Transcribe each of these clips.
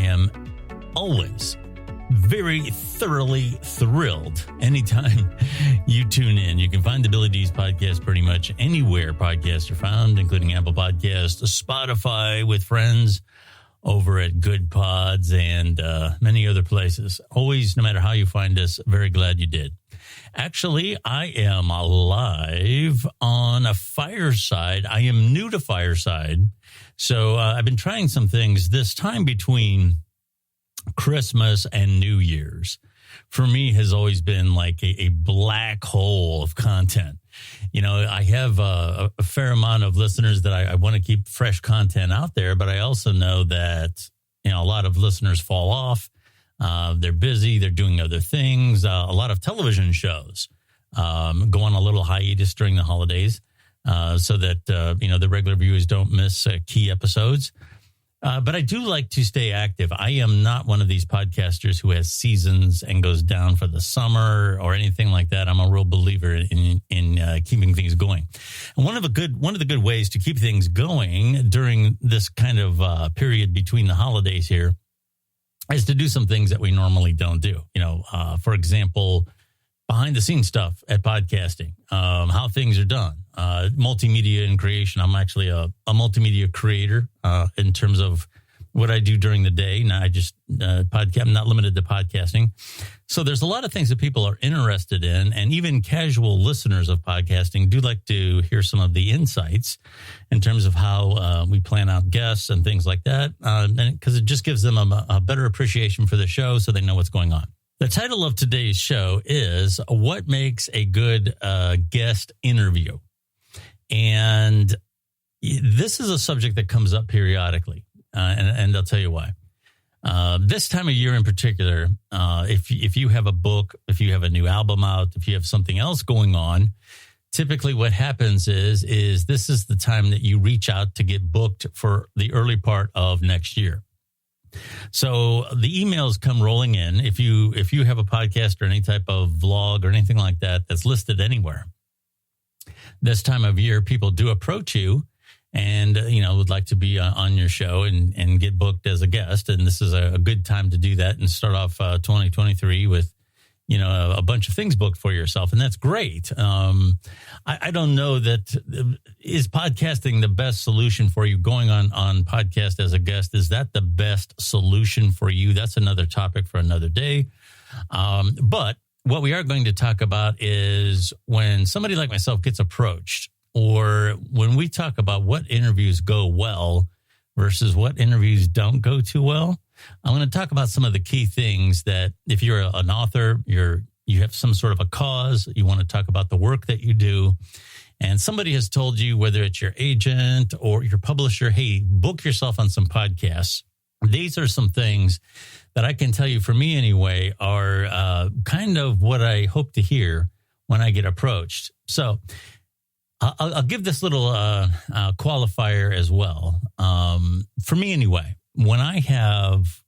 am always very thoroughly thrilled anytime you tune in. You can find the Billy D's podcast pretty much anywhere podcasts are found, including Apple Podcasts, Spotify with friends over at Good Pods, and many other places. Always, no matter how you find us, very glad you did. Actually, I am live on a Fireside. I am new to Fireside, so I've been trying some things this time between Christmas and New Year's. For me, has always been like a black hole of content. You know, I have a fair amount of listeners that I want to keep fresh content out there, but I also know that, you know, a lot of listeners fall off. They're busy. They're doing other things. A lot of television shows go on a little hiatus during the holidays so that, you know, the regular viewers don't miss key episodes. But I do like to stay active. I am not one of these podcasters who has seasons and goes down for the summer or anything like that. I'm a real believer in keeping things going. And one of the good ways to keep things going during this kind of period between the holidays here is to do some things that we normally don't do. You know, for example, behind the scenes stuff at podcasting, how things are done. Multimedia and creation. I'm actually a multimedia creator in terms of what I do during the day. Now I just I'm not limited to podcasting. So there's a lot of things that people are interested in, and even casual listeners of podcasting do like to hear some of the insights in terms of how we plan out guests and things like that, because it just gives them a better appreciation for the show, so they know what's going on. The title of today's show is What Makes a Good Guest Interview? And this is a subject that comes up periodically, and I'll tell you why. This time of year in particular, if you have a book, if you have a new album out, if you have something else going on, typically what happens is this is the time that you reach out to get booked for the early part of next year. So the emails come rolling in. If you have a podcast or any type of vlog or anything like that that's listed anywhere, this time of year, people do approach you and, you know, would like to be on your show and get booked as a guest. And this is a good time to do that and start off 2023 with, you know, a bunch of things booked for yourself. And that's great. I don't know that is podcasting the best solution for you, going on podcast as a guest. Is that the best solution for you? That's another topic for another day. But what we are going to talk about is when somebody like myself gets approached, or when we talk about what interviews go well versus what interviews don't go too well. I'm going to talk about some of the key things that if you're an author, you have some sort of a cause, you want to talk about the work that you do, and somebody has told you, whether it's your agent or your publisher, hey, book yourself on some podcasts. These are some things that I can tell you, for me anyway, are kind of what I hope to hear when I get approached. So I'll give this little qualifier as well. For me anyway, when I have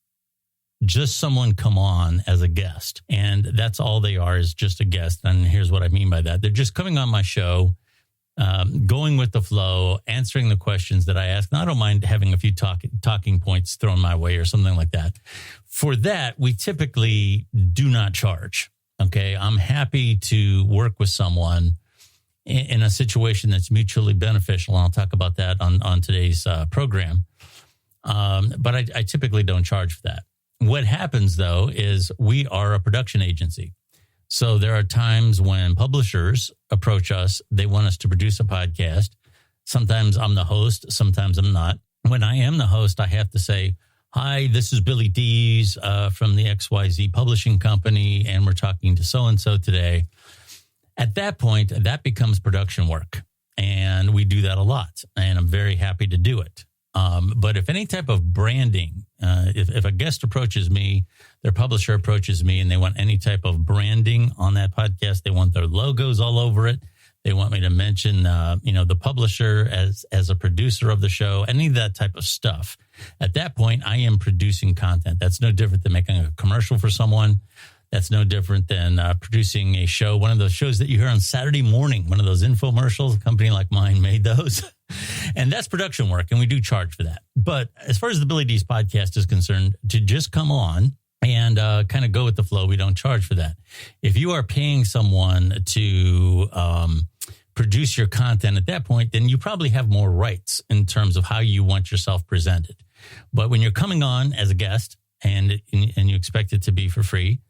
just someone come on as a guest, and that's all they are, is just a guest. And here's what I mean by that. They're just coming on my show, going with the flow, answering the questions that I ask. And I don't mind having a few talking points thrown my way or something like that. For that, we typically do not charge. Okay. I'm happy to work with someone in a situation that's mutually beneficial. And I'll talk about that on today's program. But I typically don't charge for that. What happens, though, is we are a production agency. So there are times when publishers approach us. They want us to produce a podcast. Sometimes I'm the host. Sometimes I'm not. When I am the host, I have to say, hi, this is Billy D's from the XYZ Publishing Company, and we're talking to so-and-so today. At that point, that becomes production work, and we do that a lot, and I'm very happy to do it. But if any type of branding, if a guest approaches me, their publisher approaches me, and they want any type of branding on that podcast, they want their logos all over it. They want me to mention, the publisher as a producer of the show, any of that type of stuff. At that point, I am producing content. That's no different than making a commercial for someone. That's no different than producing a show, one of those shows that you hear on Saturday morning, one of those infomercials. A company like mine made those. And that's production work, and we do charge for that. But as far as the Billy D's podcast is concerned, to just come on and kind of go with the flow, we don't charge for that. If you are paying someone to produce your content at that point, then you probably have more rights in terms of how you want yourself presented. But when you're coming on as a guest and you expect it to be for free,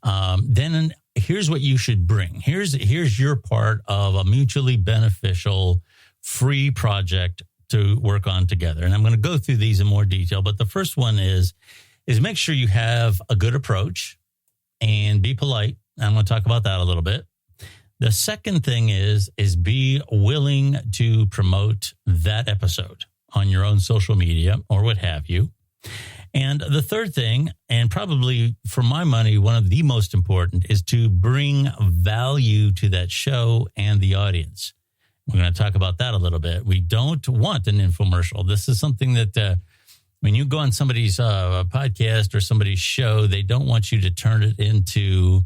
then here's what you should bring. Here's your part of a mutually beneficial free project to work on together. And I'm going to go through these in more detail. But the first one is make sure you have a good approach and be polite. I'm going to talk about that a little bit. The second thing is be willing to promote that episode on your own social media or what have you. And the third thing, and probably for my money, one of the most important, is to bring value to that show and the audience. We're going to talk about that a little bit. We don't want an infomercial. This is something that when you go on somebody's podcast or somebody's show, they don't want you to turn it into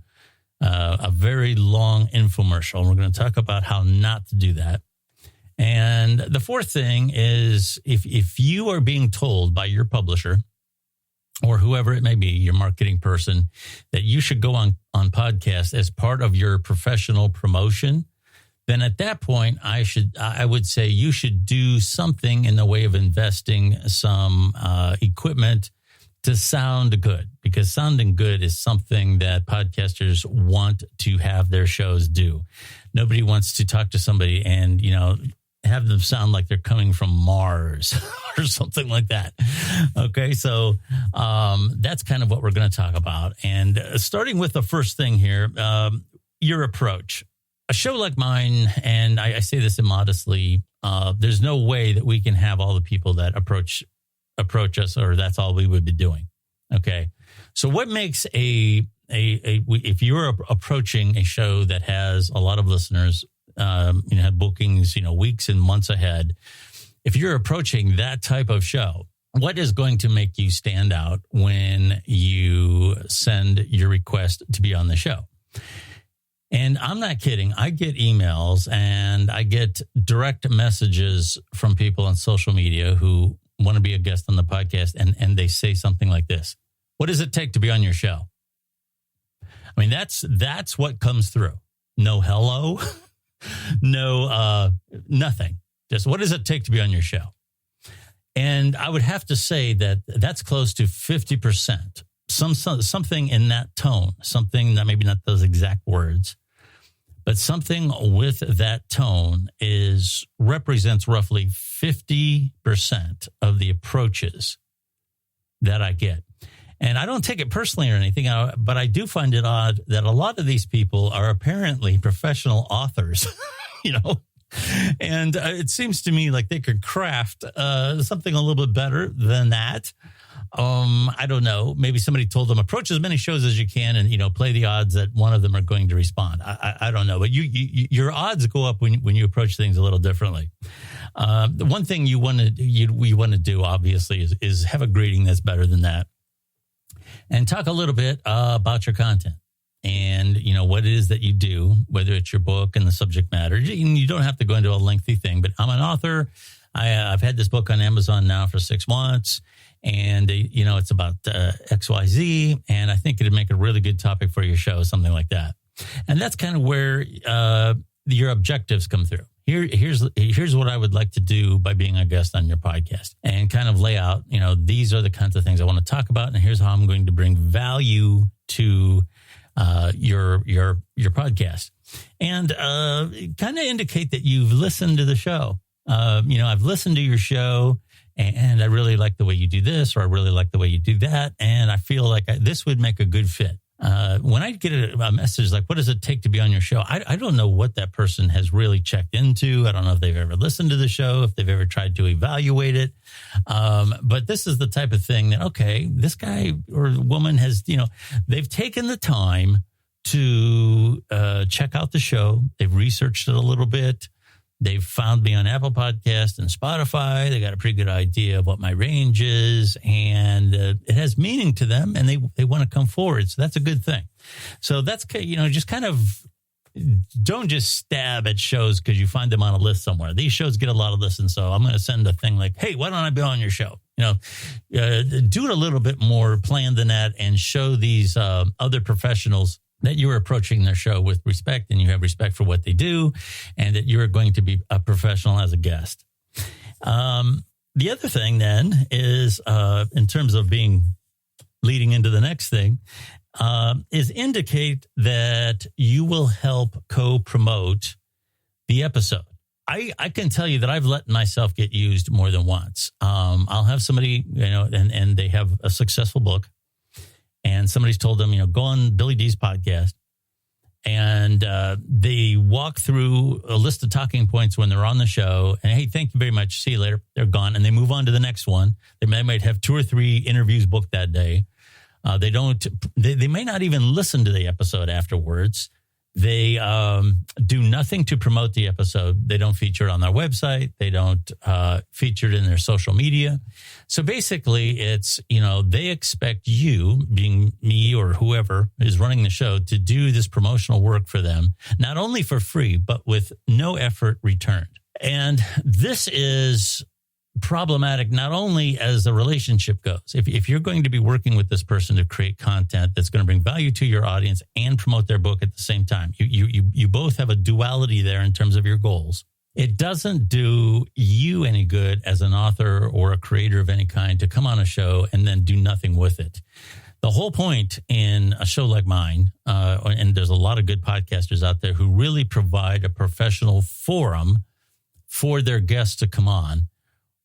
a very long infomercial. And we're going to talk about how not to do that. And the fourth thing is if you are being told by your publisher or whoever it may be, your marketing person, that you should go on podcast as part of your professional promotion, then at that point, I would say you should do something in the way of investing some equipment to sound good, because sounding good is something that podcasters want to have their shows do. Nobody wants to talk to somebody and, have them sound like they're coming from Mars or something like that. Okay, so that's kind of what we're going to talk about. And starting with the first thing here, your approach. A show like mine, and I say this immodestly, there's no way that we can have all the people that approach us, or that's all we would be doing. Okay, so what makes if you're approaching a show that has a lot of listeners, have bookings, weeks and months ahead. If you're approaching that type of show, what is going to make you stand out when you send your request to be on the show? And I'm not kidding. I get emails and I get direct messages from people on social media who want to be a guest on the podcast. And they say something like this: what does it take to be on your show? I mean, that's what comes through. No hello, no, nothing. Just what does it take to be on your show? And I would have to say that that's close to 50%. Something in that tone, something that maybe not those exact words, but something with that tone represents roughly 50% of the approaches that I get. And I don't take it personally or anything, but I do find it odd that a lot of these people are apparently professional authors, and it seems to me like they could craft something a little bit better than that. I don't know. Maybe somebody told them approach as many shows as you can and, play the odds that one of them are going to respond. I don't know. But your odds go up when you approach things a little differently. The one thing you want to do, obviously, is have a greeting that's better than that. And talk a little bit about your content and, what it is that you do, whether it's your book and the subject matter. You don't have to go into a lengthy thing, but I'm an author. I've had this book on Amazon now for 6 months. And, it's about XYZ. And I think it'd make a really good topic for your show, something like that. And that's kind of where your objectives come through. Here's what I would like to do by being a guest on your podcast, and kind of lay out, these are the kinds of things I want to talk about. And here's how I'm going to bring value to your podcast, and kind of indicate that you've listened to the show. I've listened to your show, and I really like the way you do this, or I really like the way you do that. And I feel like this would make a good fit. When I get a message like, what does it take to be on your show? I don't know what that person has really checked into. I don't know if they've ever listened to the show, if they've ever tried to evaluate it. But this is the type of thing that, okay, this guy or woman has, they've taken the time to check out the show. They've researched it a little bit. They've found me on Apple Podcasts and Spotify. They got a pretty good idea of what my range is, and it has meaning to them, and they want to come forward. So that's a good thing. So that's, just kind of don't just stab at shows because you find them on a list somewhere. These shows get a lot of listens, so I'm going to send a thing like, hey, why don't I be on your show? Do it a little bit more planned than that and show these other professionals that you're approaching their show with respect and you have respect for what they do and that you're going to be a professional as a guest. The other thing then is in terms of leading into the next thing, is indicate that you will help co-promote the episode. I can tell you that I've let myself get used more than once. I'll have somebody, and they have a successful book, and somebody's told them, go on Billy D's podcast, and they walk through a list of talking points when they're on the show, and hey, thank you very much, see you later. They're gone, and they move on to the next one. They might have 2 or 3 interviews booked that day. They may not even listen to the episode afterwards. They do nothing to promote the episode. They don't feature it on their website. They don't feature it in their social media. So basically it's, they expect you, being me or whoever is running the show, to do this promotional work for them, not only for free, but with no effort returned. And this is problematic not only as the relationship goes. If you're going to be working with this person to create content that's going to bring value to your audience and promote their book at the same time, you both have a duality there in terms of your goals. It doesn't do you any good as an author or a creator of any kind to come on a show and then do nothing with it. The whole point in a show like mine, and there's a lot of good podcasters out there who really provide a professional forum for their guests to come on.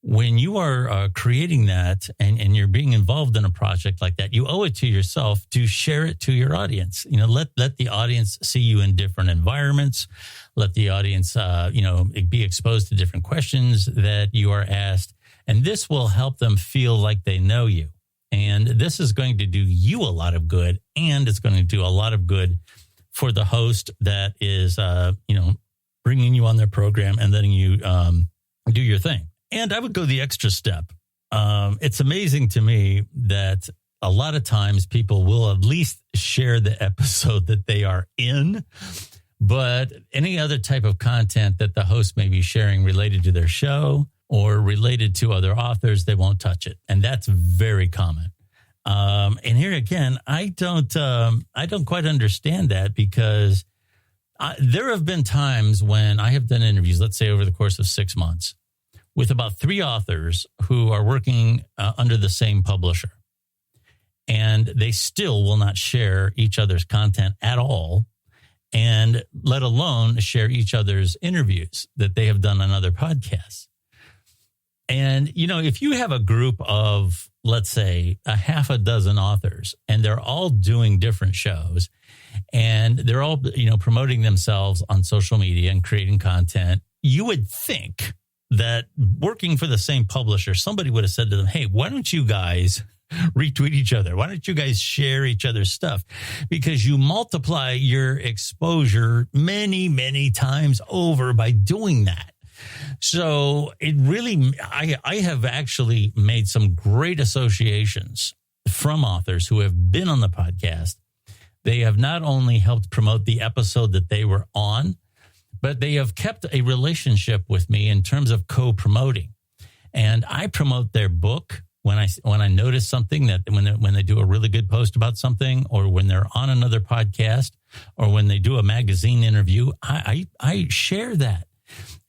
When you are creating that and you're being involved in a project like that, you owe it to yourself to share it to your audience. Let the audience see you in different environments. Let the audience, be exposed to different questions that you are asked. And this will help them feel like they know you. And this is going to do you a lot of good. And it's going to do a lot of good for the host that is, bringing you on their program and letting you do your thing. And I would go the extra step. It's amazing to me that a lot of times people will at least share the episode that they are in, but any other type of content that the host may be sharing related to their show or related to other authors, they won't touch it. And that's very common. And here again, I don't quite understand that because there have been times when I have done interviews, let's say over the course of 6 months, with about 3 authors who are working under the same publisher. And they still will not share each other's content at all, and let alone share each other's interviews that they have done on other podcasts. And, if you have a group of, let's say, a half a dozen authors, and they're all doing different shows, and they're all, promoting themselves on social media and creating content, you would think that working for the same publisher, somebody would have said to them, hey, why don't you guys retweet each other? Why don't you guys share each other's stuff? Because you multiply your exposure many, many times over by doing that. So it really, I have actually made some great associations from authors who have been on the podcast. They have not only helped promote the episode that they were on, but they have kept a relationship with me in terms of co-promoting. And I promote their book when I notice something, that when they do a really good post about something, or when they're on another podcast, or when they do a magazine interview, I share that.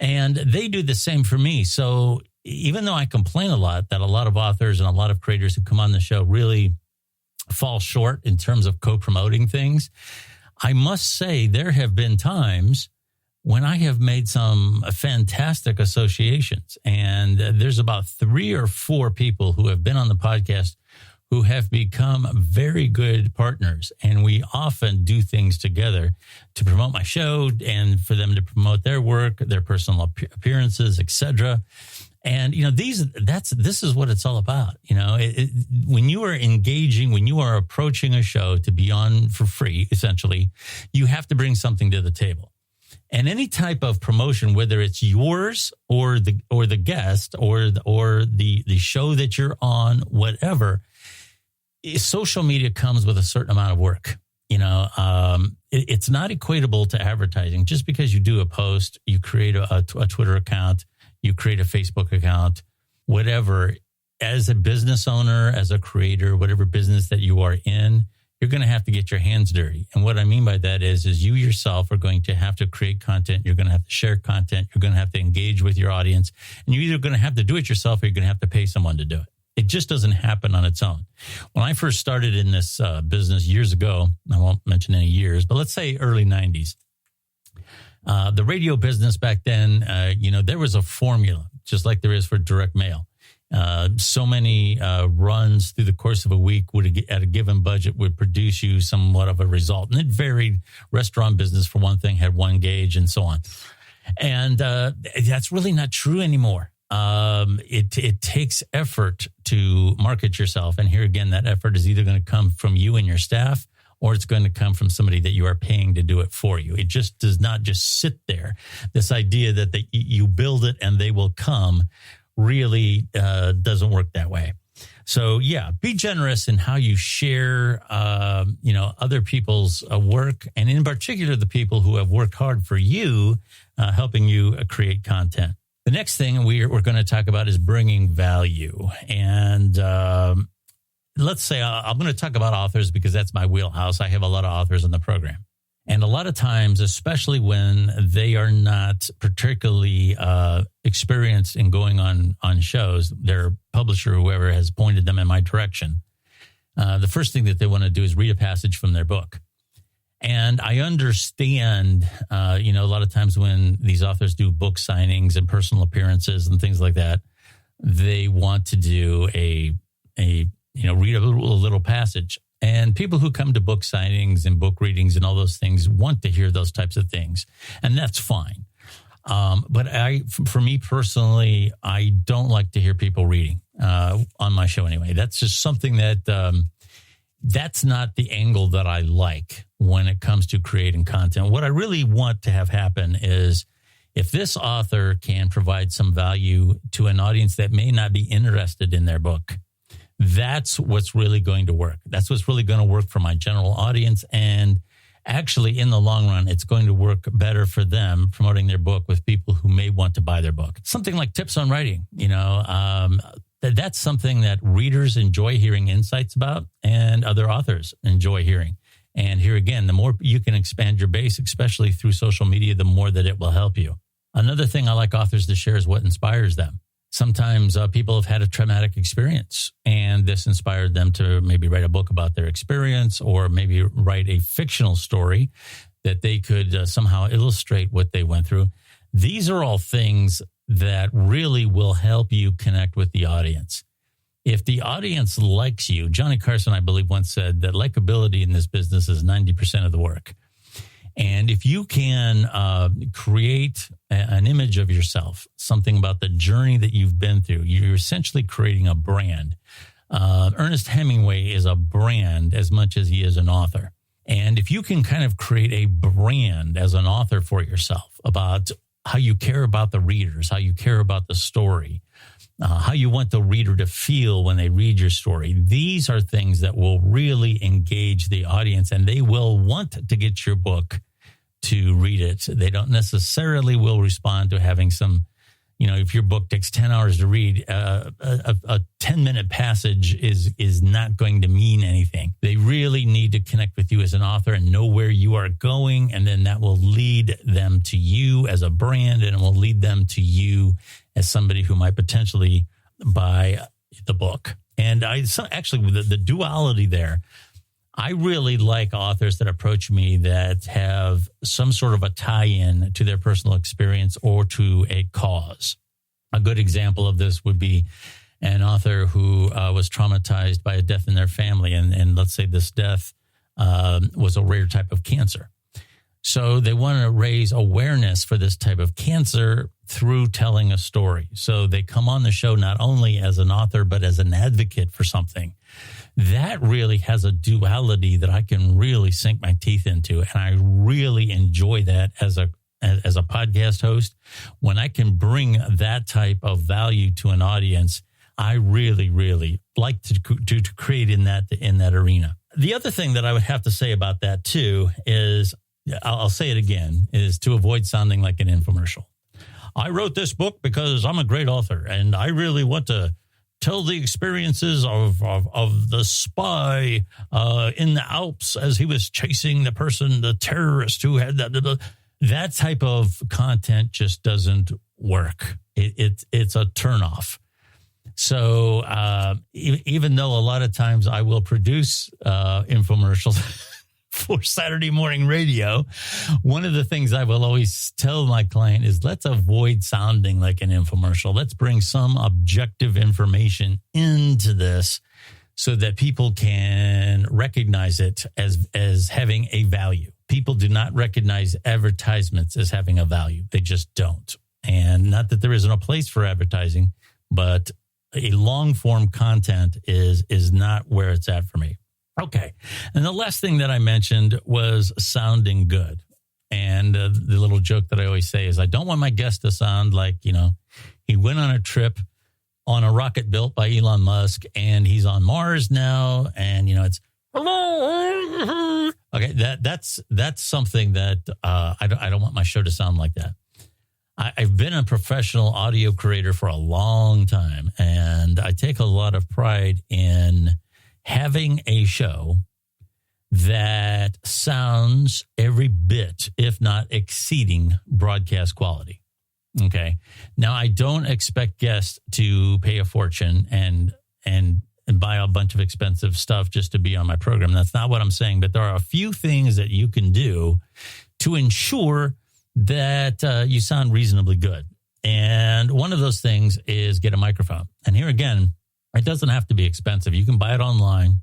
And they do the same for me. So even though I complain a lot that a lot of authors and a lot of creators who come on the show really fall short in terms of co-promoting things, I must say there have been times when I have made some fantastic associations. And there's about 3 or 4 people who have been on the podcast who have become very good partners. And we often do things together to promote my show and for them to promote their work, their personal appearances, etc. And, this is what it's all about. When you are engaging, when you are approaching a show to be on for free, essentially, you have to bring something to the table. And any type of promotion, whether it's yours or the guest or the show that you're on, whatever, social media comes with a certain amount of work. It's not equatable to advertising. Just because you do a post, you create a Twitter account, you create a Facebook account, whatever. As a business owner, as a creator, whatever business that you are in, you're going to have to get your hands dirty. And what I mean by that is you yourself are going to have to create content. You're going to have to share content. You're going to have to engage with your audience. And you're either going to have to do it yourself or you're going to have to pay someone to do it. It just doesn't happen on its own. When I first started in this business years ago, I won't mention any years, but let's say early 90s, the radio business back then, there was a formula, just like there is for direct mail. So many runs through the course of a week at a given budget would produce you somewhat of a result. And it varied. Restaurant business, for one thing, had one gauge and so on. And that's really not true anymore. It takes effort to market yourself. And here again, that effort is either going to come from you and your staff, or it's going to come from somebody that you are paying to do it for you. It just does not just sit there. This idea that you build it and they will come really doesn't work that way. So yeah, be generous in how you share, other people's work, and in particular, the people who have worked hard for you, helping you create content. The next thing we're going to talk about is bringing value. And let's say I'm going to talk about authors because that's my wheelhouse. I have a lot of authors on the program. And a lot of times, especially when they are not particularly experienced in going on shows, their publisher, whoever has pointed them in my direction, the first thing that they want to do is read a passage from their book. And I understand, a lot of times when these authors do book signings and personal appearances and things like that, they want to do read a little passage. And people who come to book signings and book readings and all those things want to hear those types of things. And that's fine. But for me personally, I don't like to hear people reading on my show anyway. That's just something that that's not the angle that I like when it comes to creating content. What I really want to have happen is if this author can provide some value to an audience that may not be interested in their book, that's what's really going to work. That's what's really going to work for my general audience. And actually, in the long run, it's going to work better for them promoting their book with people who may want to buy their book. Something like tips on writing, that's something that readers enjoy hearing insights about and other authors enjoy hearing. And here again, the more you can expand your base, especially through social media, the more that it will help you. Another thing I like authors to share is what inspires them. Sometimes people have had a traumatic experience and this inspired them to maybe write a book about their experience or maybe write a fictional story that they could somehow illustrate what they went through. These are all things that really will help you connect with the audience. If the audience likes you, Johnny Carson, I believe, once said that likability in this business is 90% of the work. And if you can create an image of yourself, something about the journey that you've been through, you're essentially creating a brand. Ernest Hemingway is a brand as much as he is an author. And if you can kind of create a brand as an author for yourself about how you care about the readers, how you care about the story, how you want the reader to feel when they read your story. These are things that will really engage the audience, and they will want to get your book to read it. They don't necessarily will respond to having some, if your book takes 10 hours to read, a 10-minute passage is not going to mean anything. They really need to connect with you as an author and know where you are going, and then that will lead them to you as a brand, and it will lead them to you as somebody who might potentially buy the book. And the duality there, I really like authors that approach me that have some sort of a tie-in to their personal experience or to a cause. A good example of this would be an author who was traumatized by a death in their family. And let's say this death was a rare type of cancer. So they want to raise awareness for this type of cancer through telling a story. So they come on the show not only as an author, but as an advocate for something. That really has a duality that I can really sink my teeth into. And I really enjoy that as a podcast host. When I can bring that type of value to an audience, I really, really like to create in that arena. The other thing that I would have to say about that too is, I'll say it again, is to avoid sounding like an infomercial. I wrote this book because I'm a great author and I really want to tell the experiences of the spy in the Alps as he was chasing the terrorist who had that type of content just doesn't work. It's a turnoff. So even though a lot of times I will produce infomercials for Saturday morning radio, one of the things I will always tell my client is let's avoid sounding like an infomercial. Let's bring some objective information into this so that people can recognize it as having a value. People do not recognize advertisements as having a value. They just don't. And not that there isn't a place for advertising, but a long form content is not where it's at for me. Okay. And the last thing that I mentioned was sounding good. And the little joke that I always say is I don't want my guest to sound like, he went on a trip on a rocket built by Elon Musk and he's on Mars now. And, it's hello. Okay. That's something that I don't want my show to sound like that. I've been a professional audio creator for a long time, and I take a lot of pride in having a show that sounds every bit, if not exceeding, broadcast quality. Okay. Now, I don't expect guests to pay a fortune and buy a bunch of expensive stuff just to be on my program. That's not what I'm saying, but there are a few things that you can do to ensure that you sound reasonably good. And one of those things is get a microphone. And here again, it doesn't have to be expensive. You can buy it online,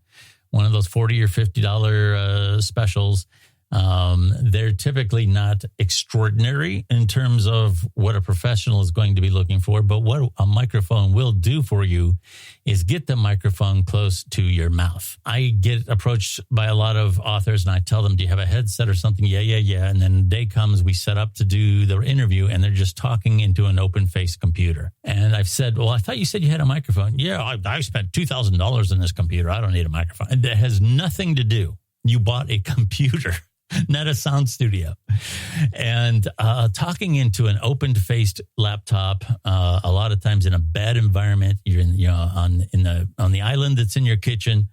one of those $40 or $50 specials. They're typically not extraordinary in terms of what a professional is going to be looking for. But what a microphone will do for you is get the microphone close to your mouth. I get approached by a lot of authors and I tell them, do you have a headset or something? Yeah. And then the day comes, we set up to do the interview and they're just talking into an open-faced computer. And I've said, well, I thought you said you had a microphone. Yeah, I spent $2,000 in this computer. I don't need a microphone. And that has nothing to do. You bought a computer, not a sound studio. And talking into an open-faced laptop, a lot of times in a bad environment, you're on the island that's in your kitchen,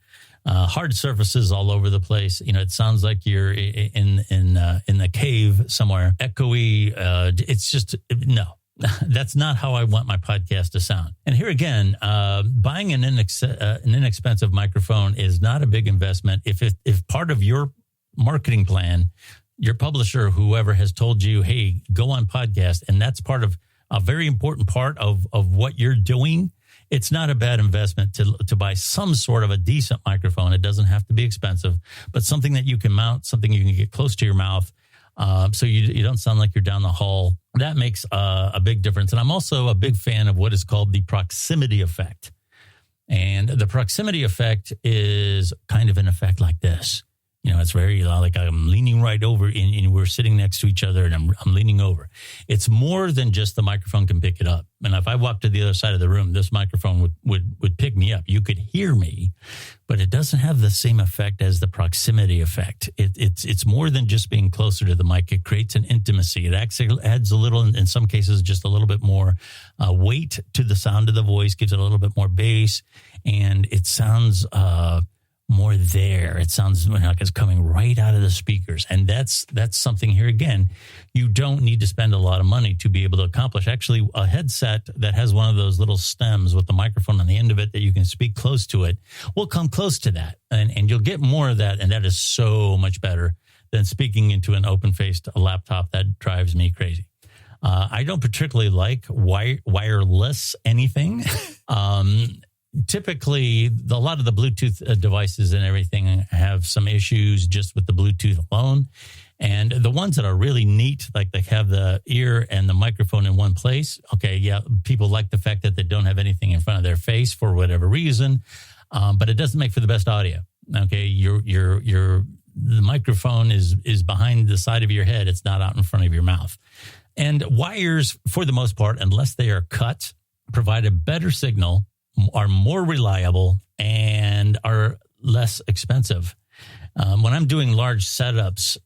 hard surfaces all over the place. It sounds like you're in the cave somewhere, echoey. It's just no. That's not how I want my podcast to sound. And here again, buying an inexpensive microphone is not a big investment. If part of your marketing plan, your publisher, whoever has told you, hey, go on podcast, and that's part of a very important part of what you're doing, it's not a bad investment to buy some sort of a decent microphone. It doesn't have to be expensive, but something that you can mount, something you can get close to your mouth, so you don't sound like you're down the hall. That makes a big difference. And I'm also a big fan of what is called the proximity effect. And the proximity effect is kind of an effect like this. It's very like I'm leaning right over and we're sitting next to each other and I'm leaning over. It's more than just the microphone can pick it up. And if I walk to the other side of the room, this microphone would pick me up. You could hear me, but it doesn't have the same effect as the proximity effect. It's more than just being closer to the mic. It creates an intimacy. It actually adds a little, in some cases, just a little bit more weight to the sound of the voice, gives it a little bit more bass, and it sounds more there. It sounds like it's coming right out of the speakers. And that's something here again, you don't need to spend a lot of money to be able to accomplish. Actually, a headset that has one of those little stems with the microphone on the end of it that you can speak close to it will come close to that. And you'll get more of that. And that is so much better than speaking into an open-faced laptop. That drives me crazy. I don't particularly like wireless anything. Typically, a lot of the Bluetooth devices and everything have some issues just with the Bluetooth alone. And the ones that are really neat, like they have the ear and the microphone in one place. Okay, yeah, people like the fact that they don't have anything in front of their face for whatever reason, but it doesn't make for the best audio. Okay, the microphone is behind the side of your head. It's not out in front of your mouth. And wires, for the most part, unless they are cut, provide a better signal, are more reliable, and are less expensive. When I'm doing large setups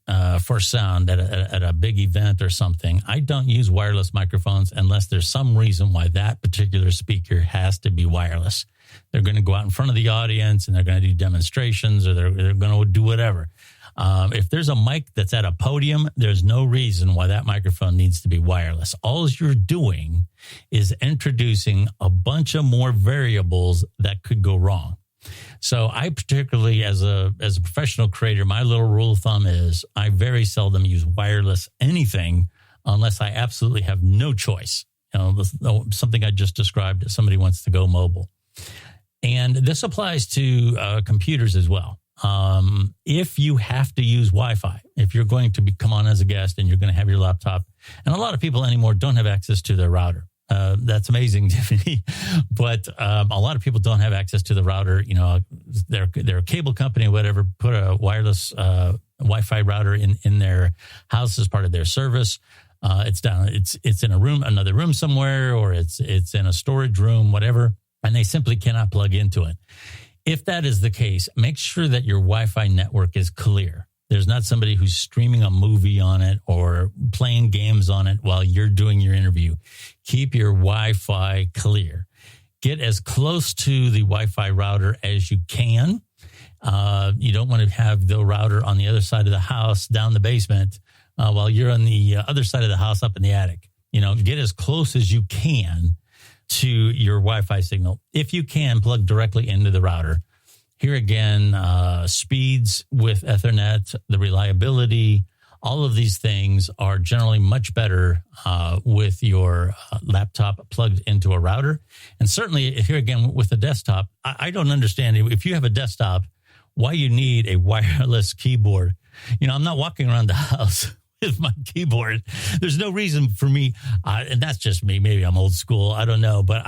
for sound at a big event or something, I don't use wireless microphones unless there's some reason why that particular speaker has to be wireless. They're going to go out in front of the audience and they're going to do demonstrations, or they're going to do whatever. If there's a mic that's at a podium, there's no reason why that microphone needs to be wireless. All you're doing is introducing a bunch of more variables that could go wrong. So I particularly, as a professional creator, my little rule of thumb is I very seldom use wireless anything unless I absolutely have no choice. Something I just described, somebody wants to go mobile. And this applies to computers as well. If you have to use Wi-Fi, if you're going to come on as a guest and you're going to have your laptop, and a lot of people anymore don't have access to their router. That's amazing, Tiffany. But a lot of people don't have access to the router. They're a cable company or whatever, put a wireless Wi-Fi router in their house as part of their service. It's in another room somewhere, or it's in a storage room, whatever, and they simply cannot plug into it. If that is the case, make sure that your Wi-Fi network is clear. There's not somebody who's streaming a movie on it or playing games on it while you're doing your interview. Keep your Wi-Fi clear. Get as close to the Wi-Fi router as you can. You don't want to have the router on the other side of the house down the basement while you're on the other side of the house up in the attic. Get as close as you can to your Wi-Fi signal. If you can, plug directly into the router. Here again, speeds with Ethernet, the reliability, all of these things are generally much better with your laptop plugged into a router. And certainly here again with a desktop, I don't understand if you have a desktop, why you need a wireless keyboard. I'm not walking around the house with my keyboard. There's no reason for me, and that's just me. Maybe I'm old school. I don't know, but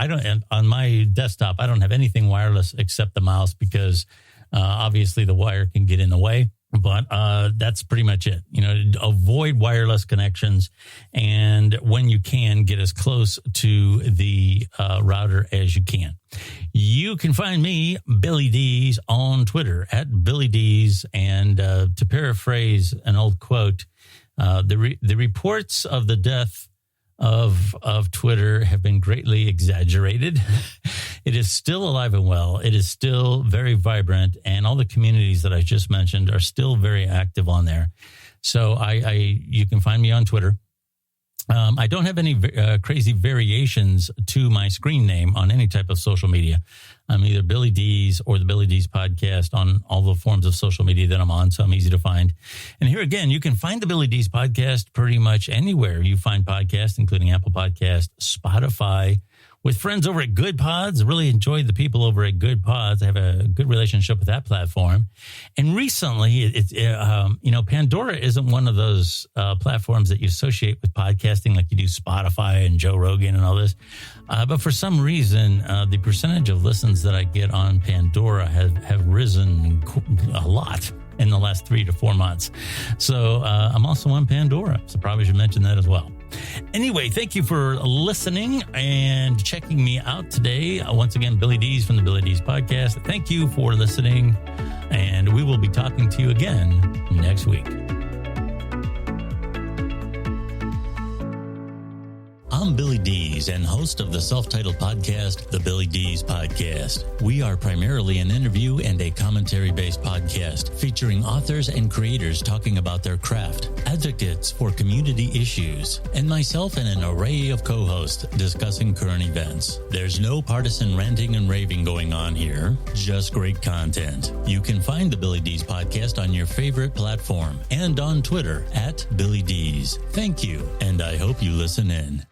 on my desktop, I don't have anything wireless except the mouse because obviously the wire can get in the way. But that's pretty much it. Avoid wireless connections, and when you can, get as close to the router as you can. You can find me, Billy Dees, on Twitter at Billy Dees, and to paraphrase an old quote, the reports of the death of Twitter have been greatly exaggerated. It is still alive and well. It is still very vibrant, and all the communities that I just mentioned are still very active on there. So you can find me on Twitter. I don't have any crazy variations to my screen name on any type of social media. I'm either Billy Dees or the Billy Dees podcast on all the forms of social media that I'm on, so I'm easy to find. And here again, you can find the Billy Dees podcast pretty much anywhere you find podcasts, including Apple Podcasts, Spotify, with friends over at Good Pods. I really enjoyed the people over at Good Pods. I have a good relationship with that platform. And recently, Pandora isn't one of those platforms that you associate with podcasting like you do Spotify and Joe Rogan and all this. But for some reason, the percentage of listens that I get on Pandora have risen a lot in the last 3 to 4 months. So I'm also on Pandora. So probably should mention that as well. Anyway, thank you for listening and checking me out today. Once again, Billy Dees from the Billy Dees podcast. Thank you for listening, and we will be talking to you again next week. I'm Billy Dees and host of the self-titled podcast, The Billy Dees Podcast. We are primarily an interview and a commentary-based podcast featuring authors and creators talking about their craft, advocates for community issues, and myself and an array of co-hosts discussing current events. There's no partisan ranting and raving going on here, just great content. You can find the Billy Dees Podcast on your favorite platform and on Twitter at Billy Dees. Thank you, and I hope you listen in.